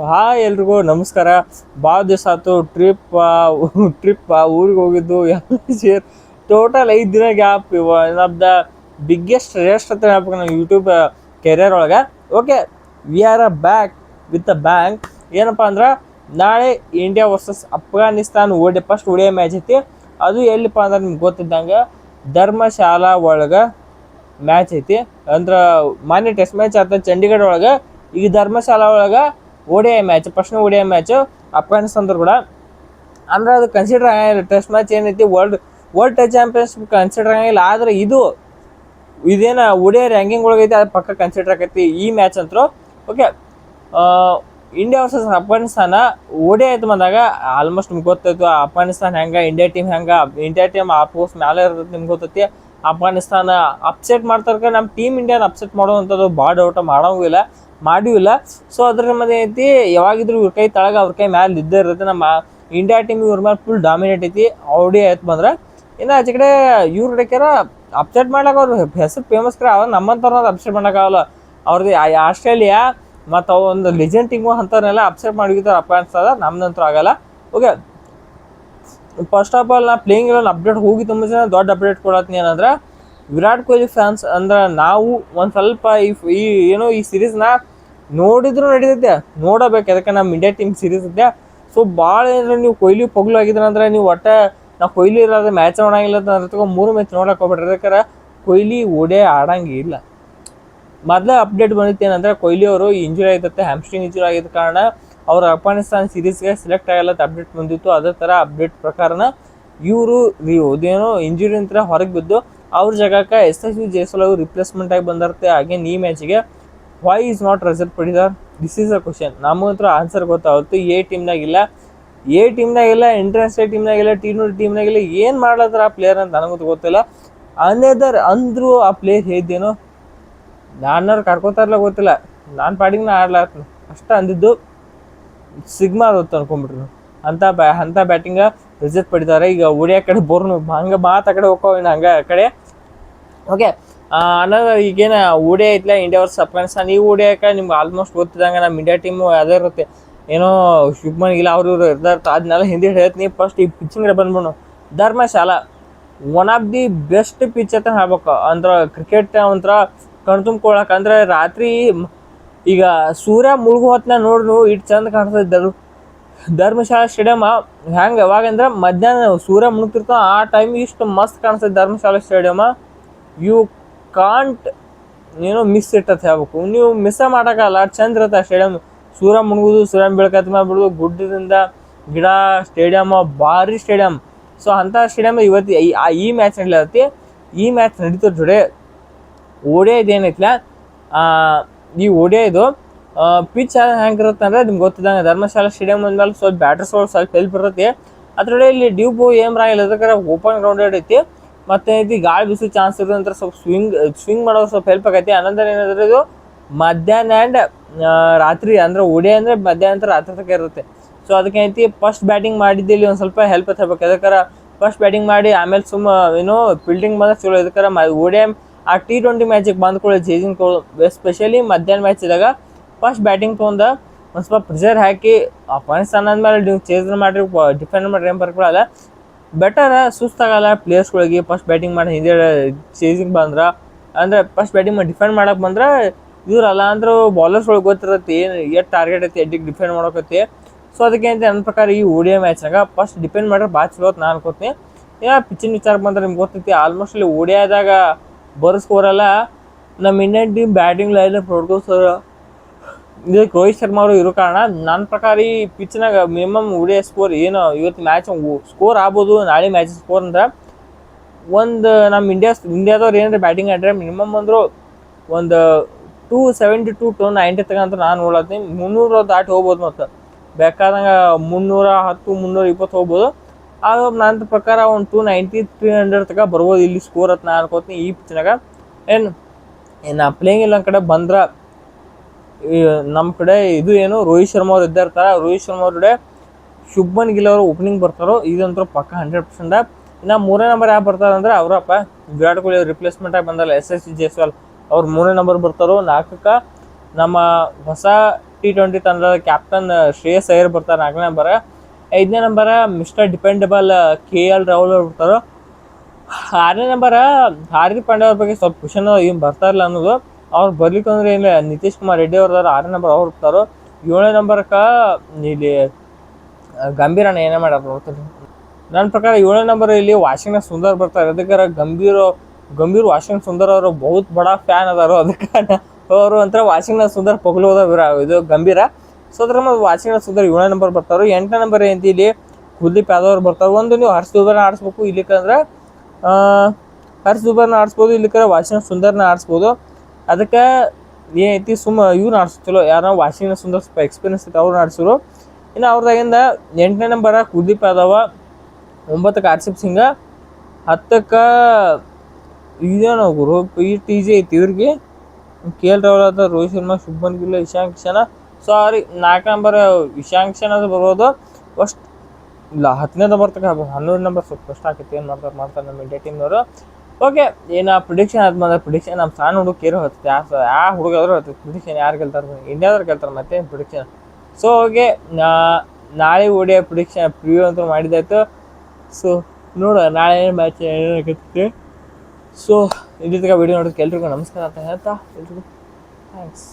Hi ಎಲ್ರಿಗೂ ನಮಸ್ಕಾರ. ಭಾಳ ದಿವಸ ಆಯ್ತು ಟ್ರಿಪ್ ಊರಿಗೆ ಹೋಗಿದ್ದು ಎಲ್ಲ ಸೇರಿ ಟೋಟಲ್ 5 ದಿನ gap. One of the biggest rest ಅಂತ ಹೇಳ್ಬೇಕು ನಾವು ಯೂಟ್ಯೂಬ್ ಕೆರಿಯರ್ ಒಳಗೆ. Okay, we are back with a bang. ಏನಪ್ಪ ಅಂದ್ರೆ ನಾಳೆ India versus Afghanistan first ODI match ಐತಿ. ಅದು ಎಲ್ಲಿಪ್ಪ ಅಂದ್ರೆ ನಿಮ್ಗೆ ಗೊತ್ತಿದ್ದಂಗೆ ಧರ್ಮಶಾಲಾ ಒಳಗೆ ಮ್ಯಾಚ್ ಐತಿ. ಅಂದ್ರೆ ಮಾನ್ಯ ಟೆಸ್ಟ್ ಮ್ಯಾಚ್ ಆತ ಚಂಡೀಗಢ ಒಳಗೆ. ಈಗ ಧರ್ಮಶಾಲಾ ಒಳಗೆ ODI match, first ODI match ಅಫ್ಘಾನಿಸ್ತಾನದವ್ರು ಕೂಡ. ಅಂದ್ರೆ ಅದು ಕನ್ಸಿಡರ್ ಆಗಿಲ್ಲ. ಟೆಸ್ಟ್ ಮ್ಯಾಚ್ ಏನೈತಿ ವರ್ಲ್ಡ್ ಟೆಸ್ಟ್ ಚಾಂಪಿಯನ್ಶಿಪ್ ಕನ್ಸಿಡರ್ ಆಗಿಲ್ಲ. ಆದ್ರೆ ಇದೇನು ODI ರ್ಯಾಂಕಿಂಗ್ ಒಳಗೈತಿ, ಅದು ಪಕ್ಕ ಕನ್ಸಿಡರ್ ಆಕೈತಿ ಈ ಮ್ಯಾಚ್ ಅಂತೂ. Okay, India versus Afghanistan ODI ಆಯ್ತು ಬಂದಾಗ ಆಲ್ಮೋಸ್ಟ್ ನಿಮ್ಗೆ ಗೊತ್ತಾಯ್ತು ಅಫ್ಘಾನಿಸ್ತಾನ ಹೆಂಗೆ, ಇಂಡಿಯಾ ಟೀಮ್ ಆಲ್ಮೋಸ್ಟ್ ಮೇಲೆ ಇರ್ತೈತಿ. ನಿಮ್ಗೆ ಗೊತ್ತೈತಿ ಅಫ್ಘಾನಿಸ್ತಾನ ಅಪ್ಸೆಟ್ ಮಾಡ್ತಾರೆ. ನಮ್ಮ ಟೀಮ್ ಇಂಡಿಯಾನ ಅಪ್ಸೆಟ್ ಮಾಡೋವಂಥದ್ದು ಭಾಳ ಡೌಟ ಮಾಡಿಲ್ಲ. ಸೊ ಅದ್ರ ಮೇಲೆ ಐತಿ, ಯಾವಾಗಿದ್ರು ಇವ್ರ ಕೈ ತಳಗ ಅವ್ರ ಕೈ ಮ್ಯಾಲೆ ಇದ್ದೇ ಇರುತ್ತೆ. ನಮ್ಮ ಇಂಡಿಯಾ ಟೀಮ್ ಇವ್ರ ಮೇಲೆ ಫುಲ್ ಡಾಮಿನೇಟ್ ಐತಿ. ODI ಆಯ್ತು ಬಂದ್ರೆ ಇನ್ನು ಆಚೆ ಕಡೆ ಇವ್ರ ಹಿಡಕ್ಯಾರ ಅಪ್ಸೆಟ್ ಮಾಡ್ಲಾಕ ಅವ್ರು ಹೆಸರು ಫೇಮಸ್ ಕರ. ಅವ್ರು ನಮ್ಮಂಥವ್ರನ್ನ ಅಪ್ಸೆಟ್ ಮಾಡೋಕ್ಕಾಗಲ್ಲ. ಅವ್ರದ್ದು ಆಸ್ಟ್ರೇಲಿಯಾ ಮತ್ತು ಅವು ಒಂದು ಲೆಜೆಂಡ್ ಟೀಮು ಅಂಥವ್ರನ್ನೆಲ್ಲ ಅಪ್ಸೆಟ್ ಮಾಡಿರ್ತಾರೆ ಅಫ್ಘಾನಿಸ್ತಾನ. ನಮ್ದಂತೂ ಆಗಲ್ಲ. ಓಕೆ, ಫಸ್ಟ್ ಆಫ್ ಆಲ್ ನಾ ಪ್ಲೇಯಿಂಗ್ ಇರೋ ಅಪ್ಡೇಟ್ ಹೋಗಿ ತುಂಬ ಜನ ದೊಡ್ಡ ಅಪ್ಡೇಟ್ ಕೊಡತ್ತೀನಿ. ಏನಂದ್ರೆ ವಿರಾಟ್ ಕೊಹ್ಲಿ ಫ್ಯಾನ್ಸ್ ಅಂದ್ರೆ ನಾವು ಒಂದು ಸ್ವಲ್ಪ ಈ ಸೀರೀಸ್ನ ನೋಡಿದ್ರು ನಡೀತೈತೆ, ನೋಡಬೇಕು. ಅದಕ್ಕೆ ನಮ್ಮ ಇಂಡಿಯಾ ಟೀಮ್ ಸೀರೀಸ್ ಇದೆ. ಸೊ ಭಾಳ ಏನಾರ ನೀವು ಕೊಹ್ಲಿ ಪೊಗ್ಲು ಆಗಿದ್ರೆ ಅಂದ್ರೆ ನೀವು ನಾವು ಕೊಹ್ಲಿ ಇರೋದು ಮ್ಯಾಚ್ ನೋಡಂಗಿಲ್ಲ ಅಂದ್ರೆ 3 ಮ್ಯಾಚ್ ನೋಡಕ್ಕೆ ಹೋಗ್ಬಿಟ್ರೆ. ಯಾಕಂದ್ರೆ ಕೊಹ್ಲಿ ODI ಆಡಂಗಿಲ್ಲ. ಮೊದಲೇ ಅಪ್ಡೇಟ್ ಬಂದಿತ್ತು ಏನಂದ್ರೆ ಕೊಹ್ಲಿ ಅವರು ಇಂಜುರಿ ಆಯ್ತತ್ತೆ, ಹ್ಯಾಮ್ಸ್ಟ್ರಿಂಗ್ ಇಂಜುರಿ ಆಗಿದ್ದ ಕಾರಣ ಅವರು ಅಫ್ಘಾನಿಸ್ತಾನ ಸೀರೀಸ್ಗೆ ಸೆಲೆಕ್ಟ್ ಆಗಲ್ಲ ಅಪ್ಡೇಟ್ ಬಂದಿತ್ತು. ಅದೇ ಥರ ಅಪ್ಡೇಟ್ ಪ್ರಕಾರನ ಇವರು ಇದೇನೋ ಇಂಜುರಿ ಅಂತ ಹೊರಗೆ ಬಿದ್ದು ಅವ್ರ ಜಾಗಕ್ಕೆ SSV ಜೈಸ್ವಾಲ್ ಅವರು ರಿಪ್ಲೇಸ್ಮೆಂಟ್ ಆಗಿ ಬಂದಿರುತ್ತೆ. ಅಗೇನ್ ಈ ಮ್ಯಾಚಿಗೆ why is not Rajat Patidar? This is a question. ನಮಗಂತೂ ಆನ್ಸರ್ ಗೊತ್ತಾಗುತ್ತೆ. ಎ ಟೀಮ್ನಾಗಿಲ್ಲ, ಇಂಟರ್ನ್ಯಾಷನಲ್ ಟೀಮ್ನಾಗಿಲ್ಲ, T20 ಟೀಮ್ನಾಗಿಲ್ಲ. ಏನು ಮಾಡ್ಲತ್ತಾರ ಆ ಪ್ಲೇಯರ್ ಅಂತ ನನಗಂತೂ ಗೊತ್ತಿಲ್ಲ. ಅಂದ್ರು ಆ ಪ್ಲೇಯರ್ ಹೇಳಿದ್ದೇನೋ ನಾನ್ನವ್ರು ಕರ್ಕೋತಾರಲ್ಲ ಗೊತ್ತಿಲ್ಲ, ನಾನು ಪಾಡಿಗೆ ನಾ ಆಡ್ಲಾತ್ನ ಅಷ್ಟ ಅಂದಿದ್ದು. ಸಿಗ್ಮಾ ಗೊತ್ತು ಅನ್ಕೊಂಡ್ಬಿಟ್ರು. ಅಂಥ ಬ್ಯಾಟಿಂಗ ರಿಸಲ್ಟ್ ಪಡಿತಾರೆ. ಈಗ ODI ಕಡೆ ಬೋರ್ನು ಹಂಗೆ ಮಾತು ಆ ಕಡೆ ಹೋಗೋ ಹಂಗೆ ಆ ಕಡೆ. ಓಕೆ, ಅನ್ನೋದು ಈಗೇನು ODI ಐತಿಲ್ಲ ಇಂಡಿಯಾ ವರ್ಸಸ್ ಅಫ್ಘಾನಿಸ್ತಾನ. ಈ ODI ನಿಮ್ಗೆ ಆಲ್ಮೋಸ್ಟ್ ಗೊತ್ತಿದ್ದಂಗೆ ನಮ್ಮ ಇಂಡಿಯಾ ಟೀಮು ಅದೇ ಇರುತ್ತೆ. ಏನೋ ಶುಭ್ಮನ್ ಗಿಲ್ ಅವರು ಇರ್ದಾರ್ಥ ಅದನ್ನೆಲ್ಲ ಹಿಂದಿ ಹೇಳ್ತೀನಿ. ಫಸ್ಟ್ ಈ ಪಿಚ್ಚಿಂಗ್ ಬಂದ್ಬಿಡು. Dharamshala one of the best pitch ಅಂತ ಹೇಳ್ಬೇಕು. ಅಂದ್ರೆ ಕ್ರಿಕೆಟ್ ಒಂಥರ ಕಣ್ತುಂಬ್ಕೊಳಕ್ಕೆ. ಅಂದ್ರೆ ರಾತ್ರಿ ಈಗ ಸೂರ್ಯ ಮುಳುಗು ಹೊತ್ತಿನ ನೋಡ್ರು ಇಟ್ಟು ಚಂದ ಕಾಣಿಸ್ತಿದ್ದರು ಧರ್ಮಶಾಲಾ ಸ್ಟೇಡಿಯಮ್. ಹೆಂಗೆ ಯಾವಾಗಂದ್ರೆ ಮಧ್ಯಾಹ್ನ ಸೂರ್ಯ ಮುಳುಗ್ತಿರ್ತಾವ ಆ ಟೈಮ್ ಇಷ್ಟು ಮಸ್ತ್ ಕಾಣಿಸ್ತದೆ Dharamshala stadium. You can't miss it ಅಂತ ಹೇಳ್ಬೇಕು. ನೀವು ಮಿಸ್ ಮಾಡೋಕ್ಕಲ್ಲ, ಚಂದ ಇರುತ್ತೆ ಆ ಸ್ಟೇಡಿಯಮ್. ಸೂರ್ಯ ಮುಳುಗುದು, ಸೂರ್ಯ ಬೆಳಕತ್ತ ಮಾಡ್ಬಿಡುದು, ಗುಡ್ಡದಿಂದ ಗಿಡ, ಸ್ಟೇಡಿಯಮ್ ಭಾರಿ ಸ್ಟೇಡಿಯಮ್. ಸೊ ಅಂಥ ಸ್ಟೇಡಿಯಮ್ ಇವತ್ತು ಈ ಮ್ಯಾಚ್ ನಡೀಲತ್ತಿ. ಈ ಮ್ಯಾಚ್ ನಡೀತದ ಜೊಡೆ ODI ಏನೈತಿಲ್ಲ, ಈ ODI ಪಿಚ್ ಹೆಂಗಿರುತ್ತೆ ಅಂದರೆ ನಿಮ್ಗೆ ಗೊತ್ತಿದ್ದಂಗೆ ಧರ್ಮಶಾಲಾ ಸ್ಟೇಡಿಯಮ್ ಅಂದಮೇಲೆ ಸ್ವಲ್ಪ ಬ್ಯಾಟರ್ಸ್ಗಳು ಸ್ವಲ್ಪ ಹೆಲ್ಪ್ ಇರ್ತೈತಿ. ಅದರೊಳಗೆ ಇಲ್ಲಿ ಡ್ಯೂಬು ಏಮ್ ರಾಗಿಲ್ಲ, ಅದಕ್ಕೆ ಓಪನ್ ಗ್ರೌಂಡೆಡ್ ಐತಿ. ಮತ್ತು ಐತಿ ಗಾಳಿ ಬಿಸಿ ಚಾನ್ಸ್ ಇರೋದು ಅಂತ ಸ್ವಲ್ಪ ಸ್ವಿಂಗ್ ಮಾಡೋದು ಸ್ವಲ್ಪ ಹೆಲ್ಪ್ ಆಗೈತಿ. ಅನಂತರ ಏನಾದ್ರೆ ಇದು ಮಧ್ಯಾಹ್ನ ಆ್ಯಂಡ್ ರಾತ್ರಿ ಅಂದರೆ ODI ಅಂದರೆ ಮಧ್ಯಾಹ್ನ ರಾತ್ರಿ ತನಕ ಇರುತ್ತೆ. ಸೊ ಅದಕ್ಕೆ ಐತಿ ಫಸ್ಟ್ ಬ್ಯಾಟಿಂಗ್ ಮಾಡಿದ್ದು ಇಲ್ಲಿ ಒಂದು ಸ್ವಲ್ಪ ಹೆಲ್ಪ್ ತಗೋಬೇಕು. ಅದಕ್ಕೆ ಫಸ್ಟ್ ಬ್ಯಾಟಿಂಗ್ ಮಾಡಿ ಆಮೇಲೆ ಫೀಲ್ಡಿಂಗ್ ಬಂದರೆ ಚಲೋ. ಇದಕ್ಕೆ ODI ಆ T20 ಮ್ಯಾಚಿಗೆ ಬಂದ್ಕೊಳ್ಳಿ ಚೇಜಿಂಗ್ ಎಸ್ಪೆಷಲಿ ಮಧ್ಯಾಹ್ನ ಮ್ಯಾಚ್ ಇದ್ದಾಗ ಫಸ್ಟ್ ಬ್ಯಾಟಿಂಗ್ ತೊಗೊಂಡು ಒಂದು ಸ್ವಲ್ಪ ಪ್ರೆಷರ್ ಹಾಕಿ ಅಫ್ಘಾನಿಸ್ತಾನ ಅಂದಮೇಲೆ ನೀವು ಚೇಸ್ ಮಾಡಿರಿ, ಡಿಫೆಂಡ್ ಮಾಡಿರಿ, ಏನು ಬರ್ಕೊಳ್ಳಲ್ಲ. ಬೆಟರ್ ಸುಸ್ತಾಗಲ್ಲ ಪ್ಲೇಯರ್ಸ್ಗಳಿಗೆ. ಫಸ್ಟ್ ಬ್ಯಾಟಿಂಗ್ ಮಾಡಿ ಹಿಂದೆ ಚೇಸಿಂಗ್ ಬಂದ್ರೆ ಅಂದರೆ ಫಸ್ಟ್ ಬ್ಯಾಟಿಂಗ್ ಮಾಡಿ ಡಿಫೆಂಡ್ ಮಾಡೋಕೆ ಬಂದ್ರೆ ಇವ್ರಲ್ಲ ಅಂದರೂ ಬಾಲರ್ಸ್ಗಳಿಗೆ ಗೊತ್ತಿರುತ್ತೆ ಎಷ್ಟು ಟಾರ್ಗೆಟ್ ಐತಿ, ಎಡ್ಡಿಗೆ ಡಿಫೆಂಡ್ ಮಾಡೋಕೈತಿ. ಸೊ ಅದಕ್ಕೆ ಅಂತ ನನ್ನ ಪ್ರಕಾರ ಈ ODI ಮ್ಯಾಚ್ನಾಗ ಫಸ್ಟ್ ಡಿಪೆಂಡ್ ಮಾಡ್ರೆ ಭಾಳ ಚಲೋ ಅಂತ ನಾನು ಅನ್ಕೋತೀನಿ. ಪಿಚ್ಚಿನ ವಿಚಾರಕ್ಕೆ ಬಂದ್ರೆ ನಿಮ್ಗೆ ಗೊತ್ತೈತಿ ಆಲ್ಮೋಸ್ಟ್ ಇಲ್ಲಿ ODIದಾಗ ಬರೋ ಸ್ಕೋರಲ್ಲ ನಮ್ಮ ಇಂಡಿಯನ್ ಟೀಮ್ ಬ್ಯಾಟಿಂಗ್ ಲೈನಪ್ ನೋಡ್ಕೋಸ್ಕರ ಇದಕ್ಕೆ ರೋಹಿತ್ ಶರ್ಮಾ ಅವರು ಇರೋ ಕಾರಣ ನನ್ನ ಪ್ರಕಾರ ಈ ಪಿಚ್ನಾಗ ಮಿನಿಮಮ್ ODI ಸ್ಕೋರ್ ಏನು ಇವತ್ತು ಮ್ಯಾಚ್ ಸ್ಕೋರ್ ಆಗ್ಬೋದು. ನಾಳೆ ಮ್ಯಾಚ್ ಸ್ಕೋರ್ ಅಂದ್ರೆ ಒಂದು ನಮ್ಮ ಇಂಡಿಯಾದವ್ರು ಏನಾರ ಬ್ಯಾಟಿಂಗ್ ಆಡ್ರೆ ಮಿನಿಮಮ್ ಅಂದರು ಒಂದು 270 to 290 ತಗಂತ ನಾನು ನೋಡತ್ತೀನಿ. 300 ದಾಟಿ ಹೋಗ್ಬೋದು. ಮತ್ತು ಬೇಕಾದಂಗೆ 310, 320 ಹೋಗ್ಬೋದು. ಆಗ ನನ್ನ ಪ್ರಕಾರ ಒಂದು 290, 300 ತಗ ಬರ್ಬೋದು ಇಲ್ಲಿ ಸ್ಕೋರ್ ಅಂತ ನಾನು ಅನ್ಕೋತೀನಿ ಈ ಪಿಚ್ನಾಗ. ಏನು ಪ್ಲೇಯಿಂಗ್ ಇಲ್ಲ ಕಡೆ ಬಂದ್ರೆ ನಮ್ಮ ಕಡೆ ರೋಹಿತ್ ಶರ್ಮಾ ಅವ್ರು ಇರ್ತಾರೆ. ರೋಹಿತ್ ಶರ್ಮಾ ಅವ್ರ ಶುಭ್ಮನ್ ಗಿಲ್ ಅವರು ಓಪನಿಂಗ್ ಬರ್ತಾರೋ ಇದಂತೂ ಪಕ್ಕ 100%. ಇನ್ನು 3ನೇ ನಂಬರ್ ಯಾರು ಬರ್ತಾರೆ ಅಂದ್ರೆ ಅವರಪ್ಪ ವಿರಾಟ್ ಕೊಹ್ಲಿ ಅವ್ರು ರಿಪ್ಲೇಸ್ಮೆಂಟ್ ಆಗಿ ಬಂದಲ್ಲ SSV ಜೈಸ್ವಾಲ್ ಅವ್ರು 3ನೇ ನಂಬರ್ ಬರ್ತಾರೋ. 4ಕ್ಕೆ ನಮ್ಮ ಹೊಸ T20 ತಂಡದ ಕ್ಯಾಪ್ಟನ್ ಶ್ರೇಯಸ್ ಅಯ್ಯರ್ ಬರ್ತಾರೆ 4ನೇ ನಂಬರ್. 5ನೇ number mister dependable KL Rahul ಅವ್ರು ಬರ್ತಾರೆ. 6ನೇ ನಂಬರ್ ಹಾರ್ದಿಕ್ ಪಾಂಡ್ಯ ಅವ್ರ ಬಗ್ಗೆ ಸ್ವಲ್ಪ ಕ್ವಶನ್ ಏನು ಬರ್ತಾ ಇಲ್ಲ ಅನ್ನೋದು. ಅವ್ರು ಬರ್ಲಿಕ್ಕೆ ಅಂದ್ರೆ ಏನು ನಿತೀಶ್ ಕುಮಾರ್ ರೆಡ್ಡಿ ಅವ್ರದಾರ 6ನೇ ನಂಬರ್ ಅವ್ರು ಬರ್ತಾರೋ. 7ನೇ ನಂಬರ್ಗೆ ಇಲ್ಲಿ ಗಂಭೀರ ಏನೇ ಮಾಡ್ಯಾರ ನೋಡ್ತೀನಿ. ನನ್ನ ಪ್ರಕಾರ 7ನೇ ನಂಬರ್ ಇಲ್ಲಿ ವಾಷಿಂಗ್ಟನ್ ಸುಂದರ್ ಬರ್ತಾರೆ. ಅದಕ್ಕೆ ಗಂಭೀರ್ ವಾಷಿಂಗ್ಟನ್ ಸುಂದರ್ ಅವರು ಬಹುತ್ ಬಡ ಫ್ಯಾನ್ ಅದಾರು. ಅದಕ್ಕೆ ಅವರು ಒಂಥರ ವಾಷಿಂಗ್ಟನ್ ಸುಂದರ್ ಪಗಲು ಇದು ಗಂಭೀರ. ಸೊ ಅದ್ರ ವಾಷಿಂಗ್ಟನ್ ಸುಂದರ್ 7ನೇ ನಂಬರ್ ಬರ್ತಾರೆ. 8ನೇ ನಂಬರ್ ಏನಂತ ಇಲ್ಲಿ ಕುಲ್ದೀಪ್ ಯಾದವ್ ಅವ್ರು ಬರ್ತಾರೆ. ಒಂದು ನೀವು ಹರ್ಷ ದುಬೆನ ಆಡಿಸ್ಬೇಕು, ಇಲ್ಲಿಕಂದ್ರೆ ಹರ್ಷ ದುಬೆನ ಆಡಿಸ್ಬೋದು, ಇಲ್ಲಿಕಂದ್ರೆ ವಾಷಿಂಗ್ಟನ್ ಸುಂದರ್ನ ಆಡಿಸ್ಬೋದು. ಅದಕ್ಕೆ ಏನೈತಿ ಇವ್ನ ಆಡಿಸ್ತಿಲ್ಲ, ಯಾರೋ ವಾಷಿಂಗ್ಟನ್ ಸುಂದರ್ ಸ್ವಲ್ಪ ಎಕ್ಸ್ಪೀರಿಯನ್ಸ್ ಐತೆ ಅವ್ರನ್ನ ಆಡಿಸಿರು. ಇನ್ನು ಅವ್ರದಾಗಿಂದ 8ನೇ ನಂಬರ್ ಕುಲ್ದೀಪ್ ಯಾದವ, 9ಕ್ಕೆ ಹರ್ಷಿಪ್ ಸಿಂಗ್, 10ಕ್ಕೆ ಇದೇನೋ ಗುರು TJ ಐತಿ ಇವ್ರಿಗೆ. KL ರಾಹುಲ್ ಆದ, ರೋಹಿತ್ ಶರ್ಮಾ, ಶುಭ್ಮನ್ ಗಿಲ್, ಇಶಾಂಕ್ ಶನ. ಸಾರಿ 4ನೇ ನಂಬರ್ ಇಶಾಂಕ್ ಶನ ಅದು ಬರ್ಬೋದು. ಫಸ್ಟ್ ಇಲ್ಲ 10ನೇ ನಂಬರ್ ತನಕ 11ನೇ ನಂಬರ್ ಸ್ವಲ್ಪ ಕಷ್ಟ ಆಕೈತಿ. ಏನು ಮಾಡ್ತಾರೆ ನಮ್ಮ ಇಂಡಿಯಾ ಟೀಮ್ನವರು. ಓಕೆ, ಏನು ಪ್ರಿಡಿಕ್ಷನ್ ಆದ್ಮೇಲೆ ಪ್ರಿಡಿಕ್ಷನ್ ನಮ್ಮ ಸಣ್ಣ ಹುಡುಗ ಕೇರೋ ಹತ್ತೈತೆ. ಯಾವ ಹುಡುಗಾದ್ರೂ ಹತ್ತೈತೆ ಪ್ರಿಡಿಕ್ಷನ್. ಯಾರು ಗೆಲ್ತಾರೆ? ಇಂಡಿಯಾದವ್ರು ಗೆಲ್ತಾರೆ, ಮತ್ತೆ ಪ್ರಿಡಿಕ್ಷನ್. ಸೊ ಓಕೆ, ನಾಳೆ ಓಡಿಯ ಪ್ರಿಡಿಕ್ಷನ್ ಪ್ರಿವ್ಯೂ ಅಂತ ಮಾಡಿದ್ದಾಯ್ತು. ಸೊ ನೋಡುವ ನಾಳೆ ಏನು ಮ್ಯಾಚ್ ಏನಾಗುತ್ತೆ. ಸೊ ಇಲ್ಲಿಗ ವಿಡಿಯೋ ನೋಡೋದಕ್ಕೆ ಎಲ್ರಿಗೂ ನಮಸ್ಕಾರ ಅಂತ ಹೇಳ್ತಾ ಎಲ್ರಿಗೂ ಥ್ಯಾಂಕ್ಸ್.